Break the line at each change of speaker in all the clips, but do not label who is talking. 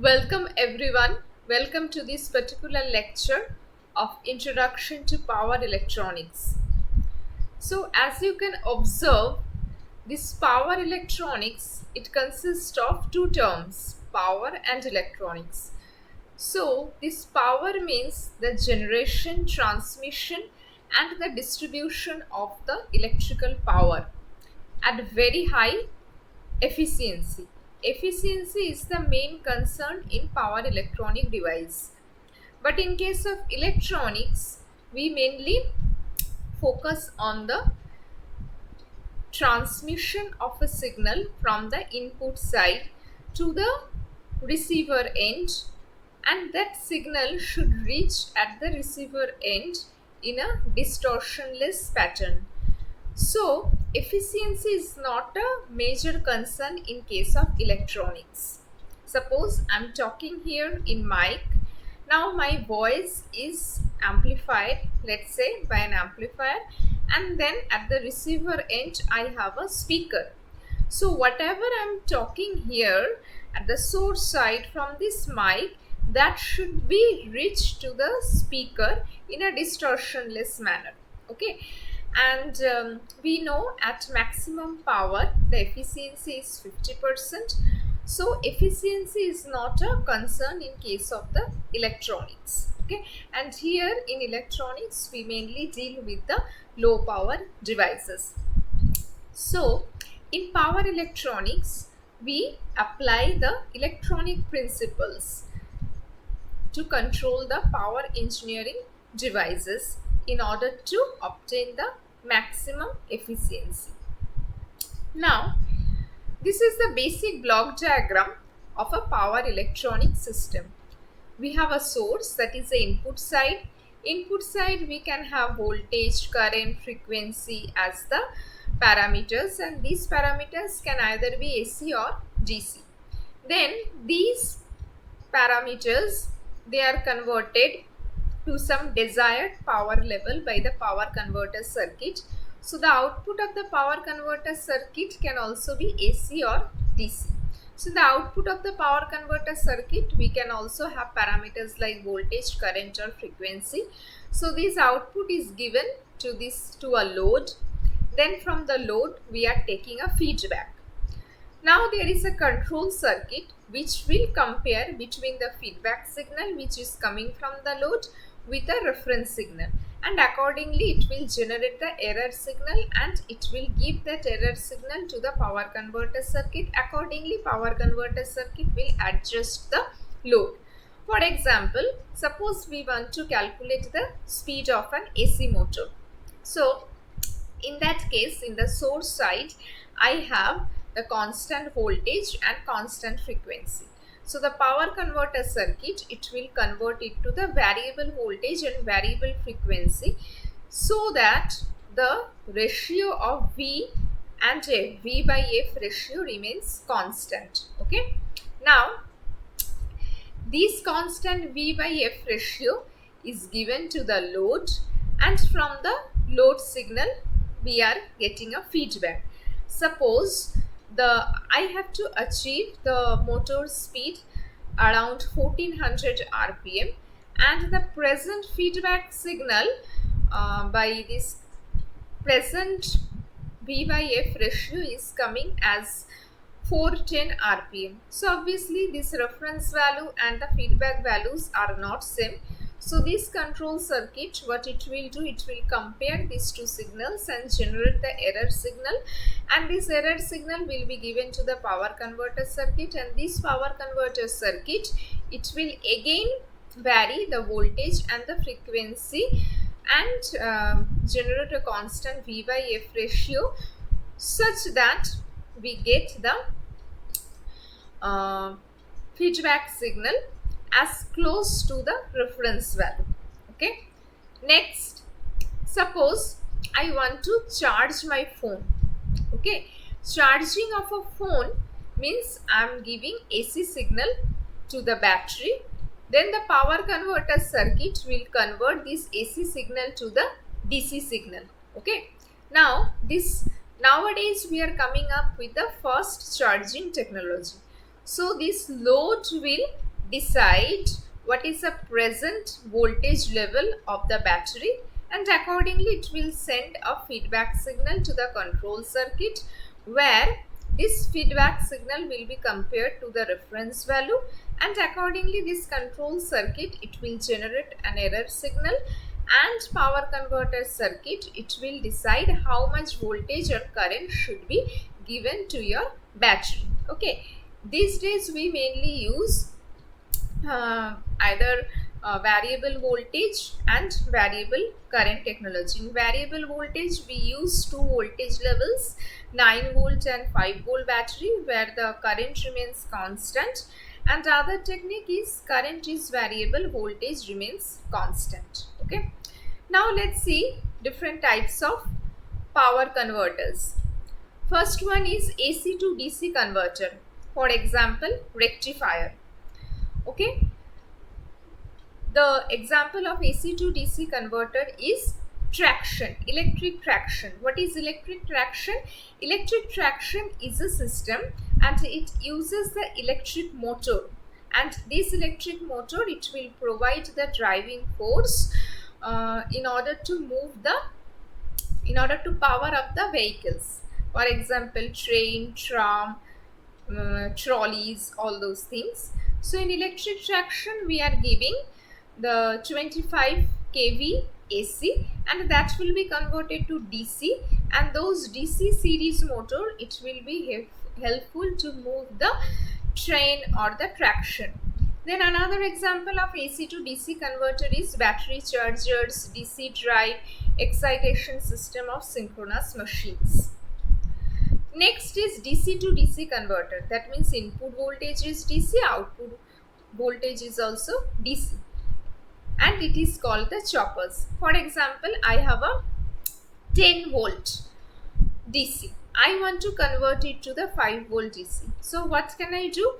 Welcome everyone. Welcome to this particular lecture of Introduction to Power Electronics. So as you can observe, this power electronics, it consists of two terms, power and electronics. So this power means the generation, transmission and the distribution of the electrical power at very high efficiency. Efficiency is the main concern in power electronic device. But in case of electronics, we mainly focus on the transmission of a signal from the input side to the receiver end, and that signal should reach at the receiver end in a distortionless pattern. So, efficiency is not a major concern in case of electronics. Suppose I'm talking here in mic. Now my voice is amplified, let's say by an amplifier, and then at the receiver end I have a speaker. So whatever I'm talking here at the source side from this mic, that should be reached to the speaker in a distortionless manner. Okay, and we know at maximum power the efficiency is 50%. So efficiency is not a concern in case of the electronics. Okay, and here in electronics we mainly deal with the low power devices. So in power electronics we apply the electronic principles to control the power engineering devices in order to obtain the maximum efficiency. Now, this is the basic block diagram of a power electronic system. We have a source, that is the input side. Input side we can have voltage, current, frequency as the parameters, and these parameters can either be AC or DC. Then these parameters, they are converted to some desired power level by the power converter circuit. So the output of the power converter circuit can also be AC or DC. So the output of the power converter circuit, we can also have parameters like voltage, current or frequency. So this output is given to a load. Then from the load we are taking a feedback. Now there is a control circuit which will compare between the feedback signal which is coming from the load with the reference signal, and accordingly it will generate the error signal and it will give that error signal to the power converter circuit. Accordingly, power converter circuit will adjust the load. For example, suppose we want to calculate the speed of an AC motor. So in that case, in the source side I have the constant voltage and constant frequency. So the power converter circuit, it will convert it to the variable voltage and variable frequency, so that the ratio of V and F, V by F ratio remains constant. Okay. Now this constant V by F ratio is given to the load, and from the load signal we are getting a feedback. Suppose I have to achieve the motor speed around 1400 rpm, and the present feedback signal by this present V by F ratio is coming as 410 rpm. So obviously this reference value and the feedback values are not same. So this control circuit, what it will do, it will compare these two signals and generate the error signal, and this error signal will be given to the power converter circuit, and this power converter circuit, it will again vary the voltage and the frequency and generate a constant V by F ratio such that we get the feedback signal as close to the reference value. Okay. Next, suppose I want to charge my phone. Okay. Charging of a phone means I am giving AC signal to the battery. Then the power converter circuit will convert this AC signal to the DC signal. Okay. Now nowadays we are coming up with the fast charging technology. So this load will decide what is the present voltage level of the battery, and accordingly it will send a feedback signal to the control circuit, where this feedback signal will be compared to the reference value, and accordingly this control circuit, it will generate an error signal, and power converter circuit, it will decide how much voltage or current should be given to your battery. Okay, these days we mainly use either variable voltage and variable current technology. In variable voltage, we use two voltage levels, 9 volt and 5 volt battery, where the current remains constant, and the other technique is current is variable, voltage remains constant. Okay, now let's see different types of power converters. First one is AC to DC converter, for example rectifier. Okay, the example of AC to DC converter is traction, electric traction. What is electric traction? Electric traction is a system and it uses the electric motor, and this electric motor, it will provide the driving force in order to power up the vehicles, for example train, tram, trolleys, all those things. So in electric traction we are giving the 25 kV AC, and that will be converted to DC, and those DC series motor, it will be helpful to move the train or the traction. Then another example of AC to DC converter is battery chargers, DC drive, excitation system of synchronous machines. Next is DC to DC converter. That means input voltage is DC, output voltage is also DC, and it is called the choppers. For example, I have a 10 volt DC. I want to convert it to the 5 volt DC. So what can I do?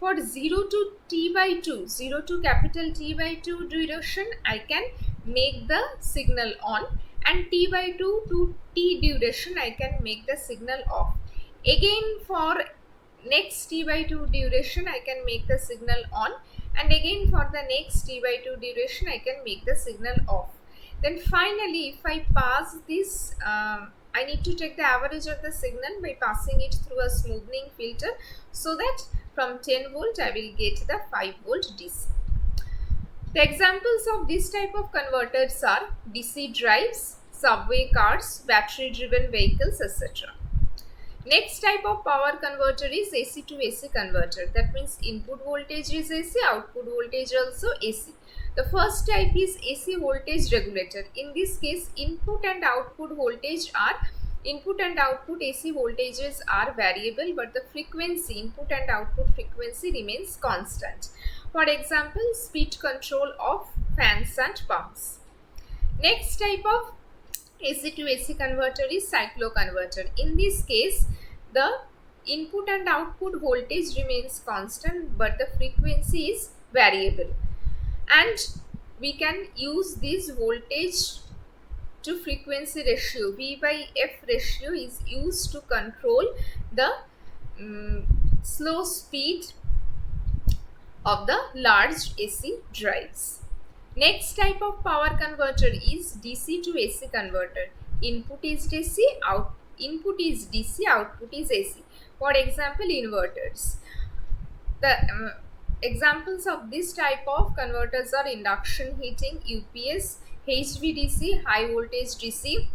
For 0 to T by 2, 0 to capital T by 2 duration, I can make the signal on, and T by 2 to T duration, I can make the signal off. Again for next T by 2 duration, I can make the signal on, and again for the next T by 2 duration, I can make the signal off. Then finally, if I pass this, I need to take the average of the signal by passing it through a smoothing filter, so that from 10 volt I will get the 5 volt DC. The examples of this type of converters are DC drives, subway cars, battery driven vehicles, etc. Next type of power converter is AC to AC converter. That means input voltage is AC, output voltage also AC. The first type is AC voltage regulator. In this case, input and output AC voltages are variable, but the frequency, input and output frequency remains constant. For example, speed control of fans and pumps. Next type of AC to AC converter is cycloconverter. In this case, the input and output voltage remains constant, but the frequency is variable, and we can use this voltage to frequency ratio. V by F ratio is used to control the slow speed of the large AC drives. Next type of power converter is DC to AC converter. Input is DC, output is AC. For example, inverters. The examples of this type of converters are induction heating, UPS, HVDC, high voltage DC,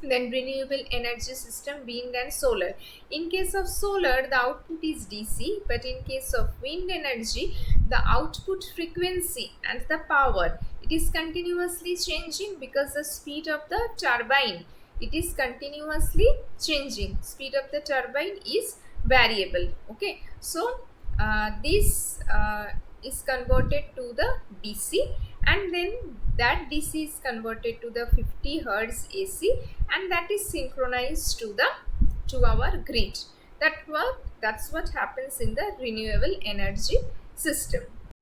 then renewable energy system, wind and solar. In case of solar, the output is DC, but in case of wind energy, the output frequency and the power, it is continuously changing, because the speed of the turbine, it is continuously changing. Speed of the turbine is variable. Okay, so this is converted to the DC, and then that DC is converted to the 50 Hz AC, and that is synchronized to our grid. That's what happens in the renewable energy system.